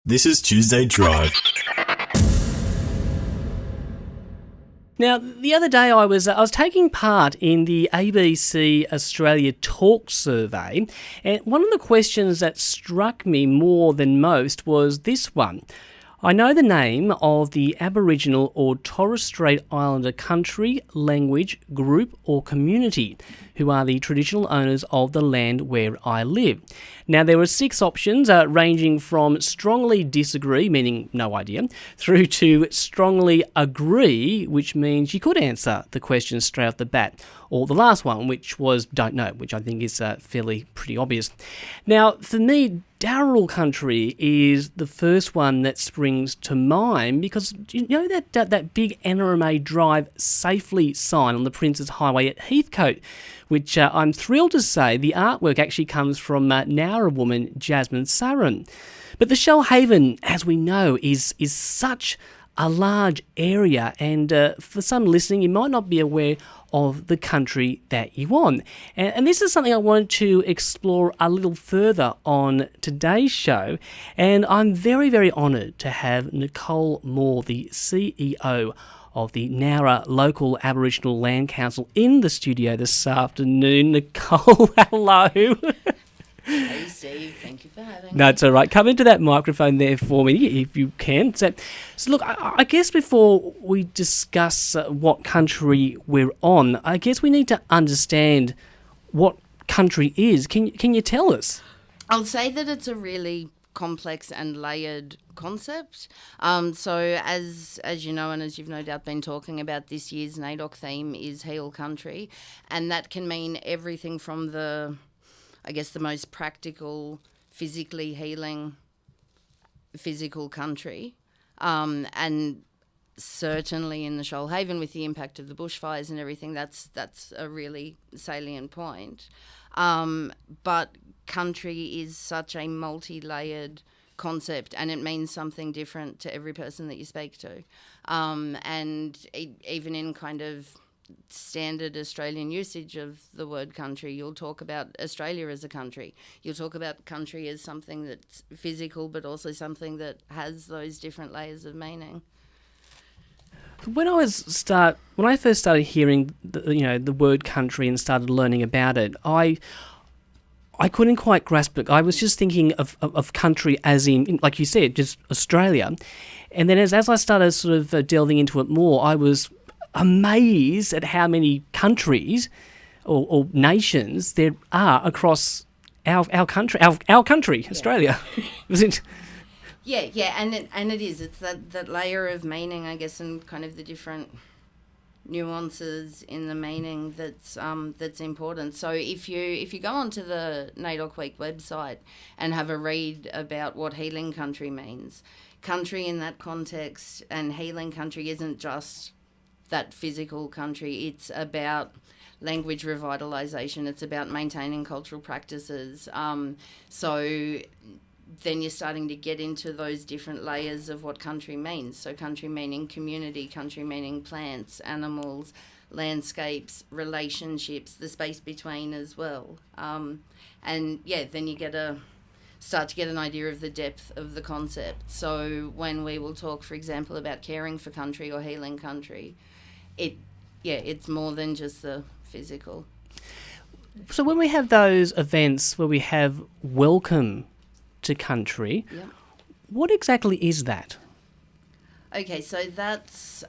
This is Tuesday Drive. Now, the other day I was taking part in the ABC Australia Talk Survey, and one of the questions that struck me more than most was this one. I know the name of the Aboriginal or Torres Strait Islander country, language, group or community who are the traditional owners of the land where I live. Now, there were 6 options ranging from strongly disagree, meaning no idea, through to strongly agree, which means you could answer the question straight off the bat, or the last one, which was don't know, which I think is fairly pretty obvious. Now, for me, Darrell country is the first one that springs to mind because you know that big NRMA Drive safely sign on the Princes Highway at Heathcote, which I'm thrilled to say the artwork actually comes from Nowra woman Jasmine Sarin. But the Shoalhaven, as we know, is such a large area, and for some listening, you might not be aware of the country that you want. And this is something I wanted to explore a little further on today's show, and I'm very, very honoured to have Nicole Moore, the CEO of the Nowra Local Aboriginal Land Council, in the studio this afternoon. Nicole, hello. Hey Steve, thank you for having me. No, it's all right. Come into that microphone there for me if you can. So look, I guess before we discuss what country we're on, I guess we need to understand what country is. Can you tell us? I'll say that it's a really complex and layered concept. So as you know, and as you've no doubt been talking about, this year's NAIDOC theme is Heal Country, and that can mean everything from the most practical, physically healing, physical country. And certainly in the Shoalhaven, with the impact of the bushfires and everything, that's a really salient point. But country is such a multi-layered concept, and it means something different to every person that you speak to. Even in kind of standard Australian usage of the word country, you'll talk about Australia as a country. You'll talk about country as something that's physical, but also something that has those different layers of meaning. When I first started hearing the word country and started learning about it, I couldn't quite grasp it. I was just thinking of country as in, like you said, just Australia. And then as I started sort of delving into it more, I was amazed at how many countries or nations there are across our country, Australia. Yeah, and it is. It's that layer of meaning, I guess, and kind of the different nuances in the meaning that's important. So if you go onto the NAIDOC Week website and have a read about what healing country means, country in that context and healing country isn't just that physical country. It's about language revitalisation. It's about maintaining cultural practices. So then you're starting to get into those different layers of what country means. So country meaning community, country meaning plants, animals, landscapes, relationships, the space between as well. Then you start to get an idea of the depth of the concept. So when we will talk, for example, about caring for country or healing country, it's more than just the physical. So when we have those events where we have welcome to country, What exactly is that? Okay, so that's...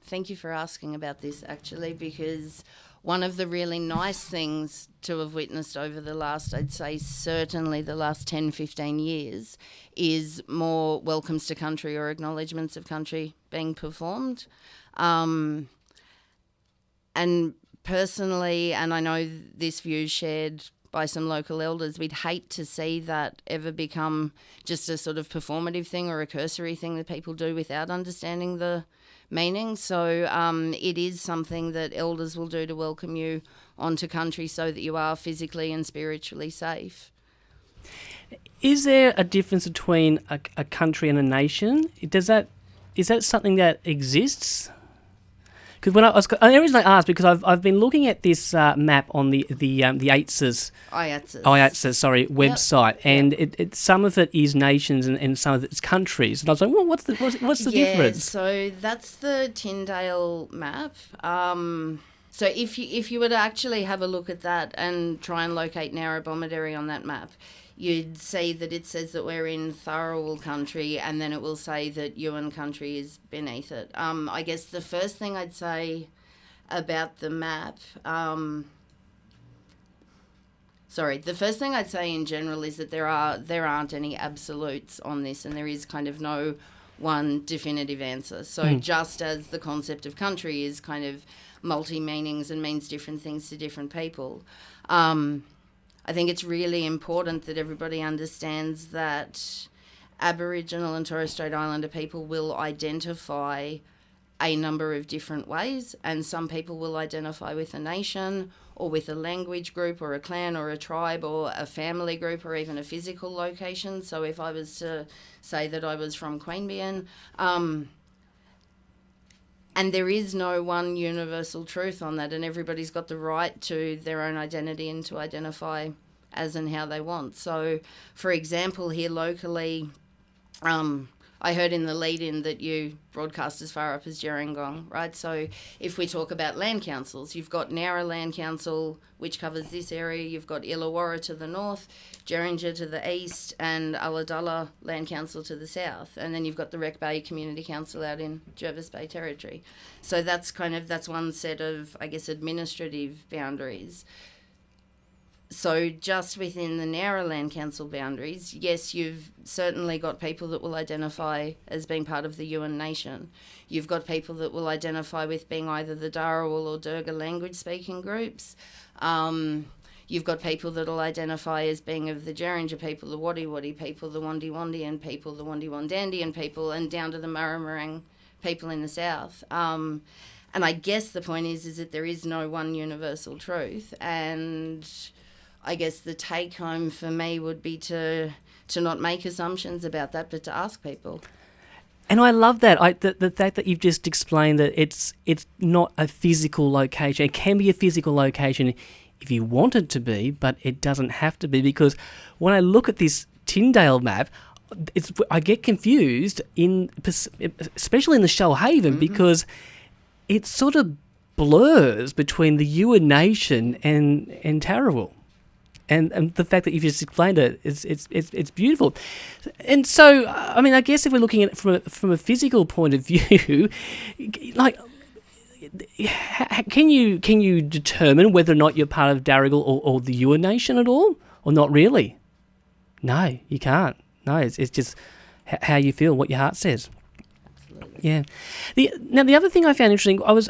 thank you for asking about this, actually, because one of the really nice things to have witnessed over the last, I'd say certainly the last 10, 15 years, is more welcomes to country or acknowledgements of country being performed. And personally, and I know this view is shared by some local elders, we'd hate to see that ever become just a sort of performative thing or a cursory thing that people do without understanding the meaning. So it is something that elders will do to welcome you onto country so that you are physically and spiritually safe. Is there a difference between a country and a nation? Is that something that exists? Because the reason I asked, because I've been looking at this map on the IATSE's website, and some of it is nations and some of it's countries, and I was like, well, what's the difference? So that's the Tyndale map. So if you were to actually have a look at that and try and locate Nowra on that map, you'd see that it says that we're in Tharawal country, and then it will say that Yuin country is beneath it. I guess the first thing I'd say about the map, the first thing I'd say in general is that there aren't any absolutes on this, and there is kind of no one definitive answer. So just as the concept of country is kind of multi-meanings and means different things to different people, I think it's really important that everybody understands that Aboriginal and Torres Strait Islander people will identify a number of different ways, and some people will identify with a nation or with a language group or a clan or a tribe or a family group or even a physical location. So if I was to say that I was from Queanbeyan, and there is no one universal truth on that, and everybody's got the right to their own identity and to identify as and how they want. So, for example, here locally, I heard in the lead-in that you broadcast as far up as Gerringong, right? So if we talk about land councils, you've got Nowra Land Council, which covers this area. You've got Illawarra to the north, Geringa to the east, and Ulladulla Land Council to the south. And then you've got the Wreck Bay Community Council out in Jervis Bay Territory. So that's one set of, I guess, administrative boundaries. So just within the Nowra Land Council boundaries, yes, you've certainly got people that will identify as being part of the Yuin Nation. You've got people that will identify with being either the Darawal or Durga language-speaking groups. You've got people that will identify as being of the Geringa people, the Wadi Wadi people, the Wandi Wandian people, the Wandi Wandandian people, and down to the Murrumarang people in the south. And I guess the point is that there is no one universal truth, and I guess the take home for me would be to not make assumptions about that, but to ask people. And I love that. The fact that you've just explained that it's not a physical location. It can be a physical location if you want it to be, but it doesn't have to be, because when I look at this Tyndale map, I get confused, especially in the Shoalhaven, because it sort of blurs between the Yuin Nation and Tarawal. And the fact that you've just explained it, it's beautiful. And so, I mean, I guess if we're looking at it from a physical point of view, like, can you determine whether or not you're part of Darrigal or the Yuin Nation at all, or not really? No, you can't. No, it's just how you feel, what your heart says. Yeah. The other thing I found interesting, I was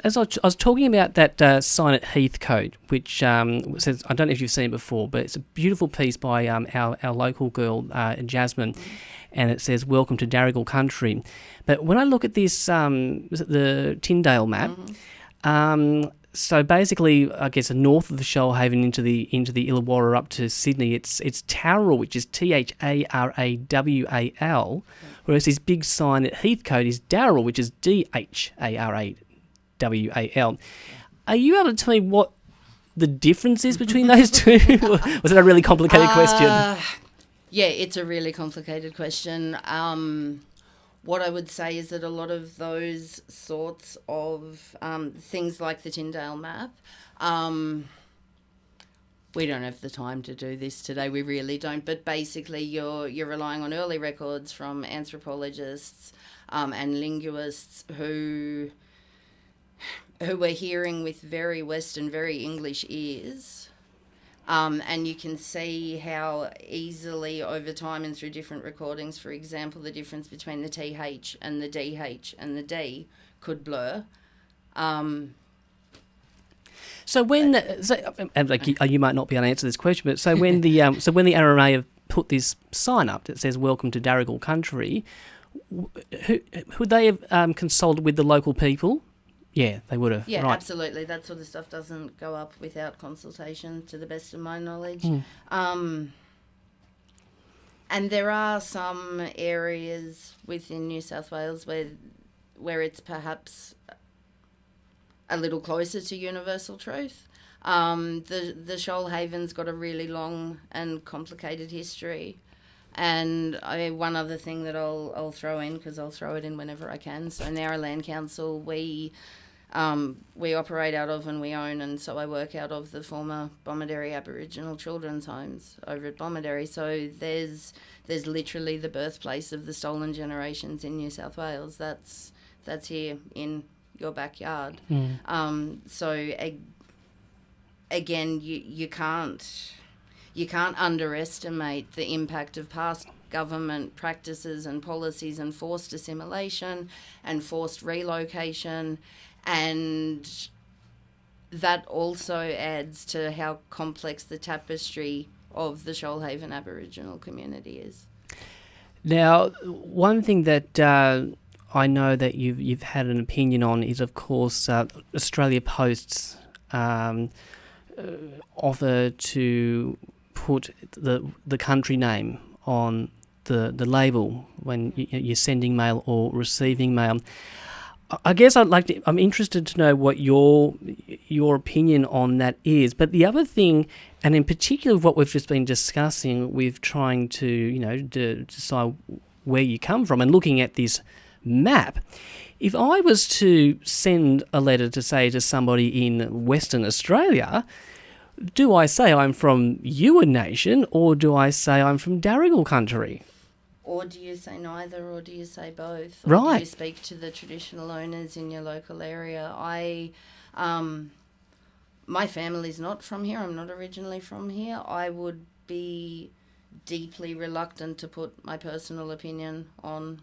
talking about that sign at Heath code, which says, I don't know if you've seen it before, but it's a beautiful piece by our local girl, Jasmine, and it says, "Welcome to Darrigal Country." But when I look at this, the Tyndale map, so basically, I guess north of the Shoalhaven into the Illawarra up to Sydney, it's Tarawal, which is Tharawal, whereas this big sign at Heathcote is Darrell, which is Dharawal. Are you able to tell me what the difference is between those two? Was it a really complicated question? Yeah, it's a really complicated question. What I would say is that a lot of those sorts of things like the Tyndale map, we don't have the time to do this today. We really don't. But basically, you're relying on early records from anthropologists and linguists who were hearing with very Western, very English ears. And you can see how easily over time and through different recordings, for example, the difference between the TH and the DH and the D could blur. So when, you might not be able to answer this question, but so when the RMA have put this sign up that says "Welcome to Darrigal Country," would they have consulted with the local people? Yeah, they would have. Yeah, right. Absolutely. That sort of stuff doesn't go up without consultation, to the best of my knowledge. And there are some areas within New South Wales where it's perhaps a little closer to universal truth. The Shoalhaven's got a really long and complicated history. And one other thing that I'll throw in, because I'll throw it in whenever I can. So Nowra Land Council, we operate out of and we own, and so I work out of the former Bomaderry Aboriginal Children's Homes over at Bomaderry. So there's literally the birthplace of the stolen generations in New South Wales. That's here in your backyard. So again, you can't underestimate the impact of past government practices and policies and forced assimilation and forced relocation, and that also adds to how complex the tapestry of the Shoalhaven Aboriginal community is. Now, one thing that I know that you've had an opinion on is, of course, Australia Post's offer to put the country name on the label when you're sending mail or receiving mail. I guess I'm interested to know what your opinion on that is. But the other thing, and in particular what we've just been discussing with trying to, decide where you come from and looking at this map, if I was to send a letter to say to somebody in Western Australia, do I say I'm from Yuin Nation or do I say I'm from Darrigal country? Or do you say neither, or do you say both? Or right. do you speak to the traditional owners in your local area? My family's not from here. I'm not originally from here. I would be deeply reluctant to put my personal opinion on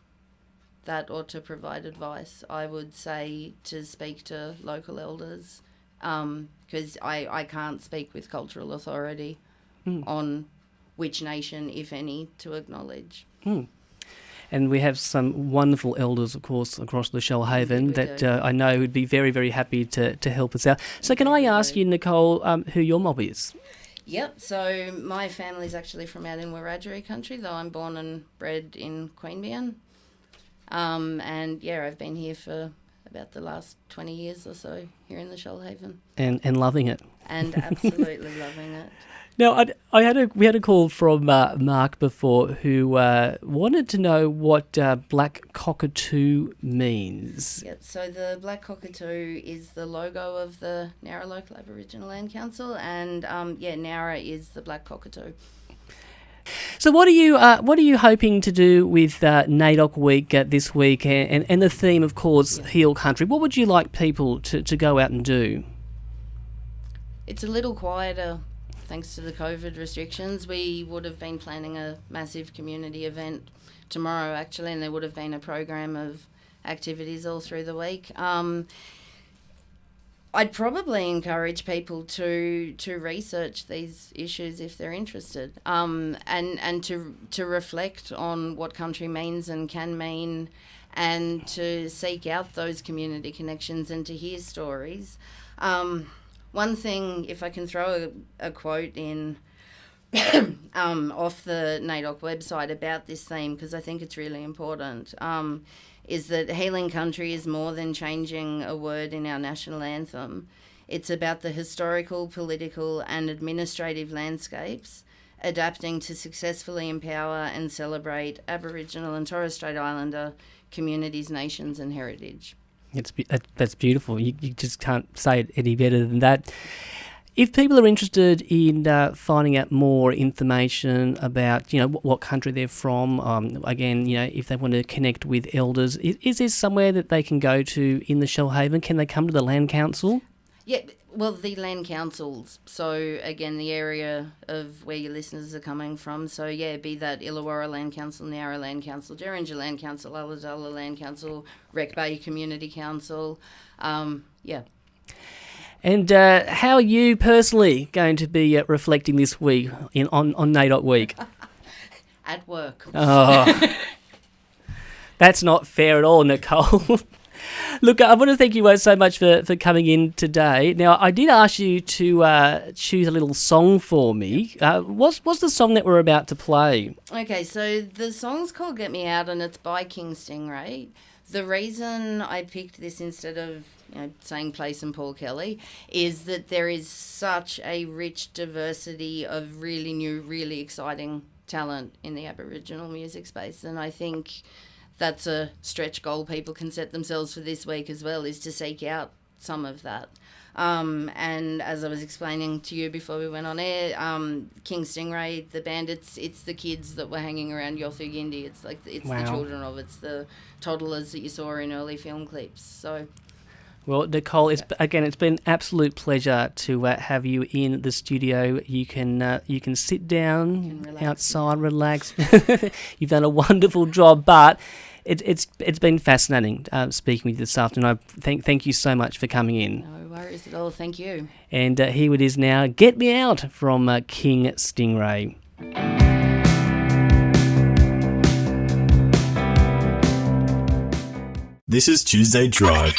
that or to provide advice. I would say to speak to local elders, because I can't speak with cultural authority on which nation, if any, to acknowledge. And we have some wonderful elders, of course, across the Shoalhaven that I know would be very, very happy to help us out. So can I ask you, Nicole, who your mob is? Yep, so my family's actually from out in Wiradjuri country, though I'm born and bred in Queanbeyan. And yeah, I've been here for about the last 20 years or so here in the Shoalhaven. And loving it. And absolutely loving it. Now, we had a call from Mark before who wanted to know what black cockatoo means. Yeah, so the black cockatoo is the logo of the Nowra Local Aboriginal Land Council, and Nowra is the black cockatoo. So what are you hoping to do with NAIDOC Week this week, and the theme, of course, Heal Country? What would you like people to go out and do? It's a little quieter. Thanks to the COVID restrictions, we would have been planning a massive community event tomorrow, actually, and there would have been a program of activities all through the week. I'd probably encourage people to research these issues if they're interested, and to reflect on what country means and can mean, and to seek out those community connections and to hear stories. One thing, if I can throw a quote in off the NAIDOC website about this theme, because I think it's really important, is that healing country is more than changing a word in our national anthem. It's about the historical, political and administrative landscapes adapting to successfully empower and celebrate Aboriginal and Torres Strait Islander communities, nations and heritage. That's beautiful. You just can't say it any better than that. If people are interested in finding out more information about, what country they're from, again, if they want to connect with elders, is there somewhere that they can go to in the Shoalhaven? Can they come to the Land Council? Yeah, well, the land councils. So, again, the area of where your listeners are coming from. So, yeah, be that Illawarra Land Council, Nowra Land Council, Derringer Land Council, Ulladulla Land Council, Wreck Bay Community Council, yeah. And how are you personally going to be reflecting this week on NAIDOC Week? At work. Oh, that's not fair at all, Nicole. Look, I want to thank you so much for coming in today. Now, I did ask you to choose a little song for me. What's the song that we're about to play? Okay, so the song's called Get Me Out, and it's by King Stingray. The reason I picked this instead of saying play some Paul Kelly is that there is such a rich diversity of really new, really exciting talent in the Aboriginal music space, and I think that's a stretch goal people can set themselves for this week as well, is to seek out some of that. And as I was explaining to you before we went on air, King Stingray, the band, it's the kids that were hanging around Yothu Gindi. It's like it's Wow. the children of, it's the toddlers that you saw in early film clips. So. Well, Nicole, it's been an absolute pleasure to have you in the studio. You can sit down outside, relax. You've done a wonderful job, but it's been fascinating speaking with you this afternoon. Thank you so much for coming in. No worries at all. Thank you. And here it is now. Get Me Out from King Stingray. This is Tuesday Drive.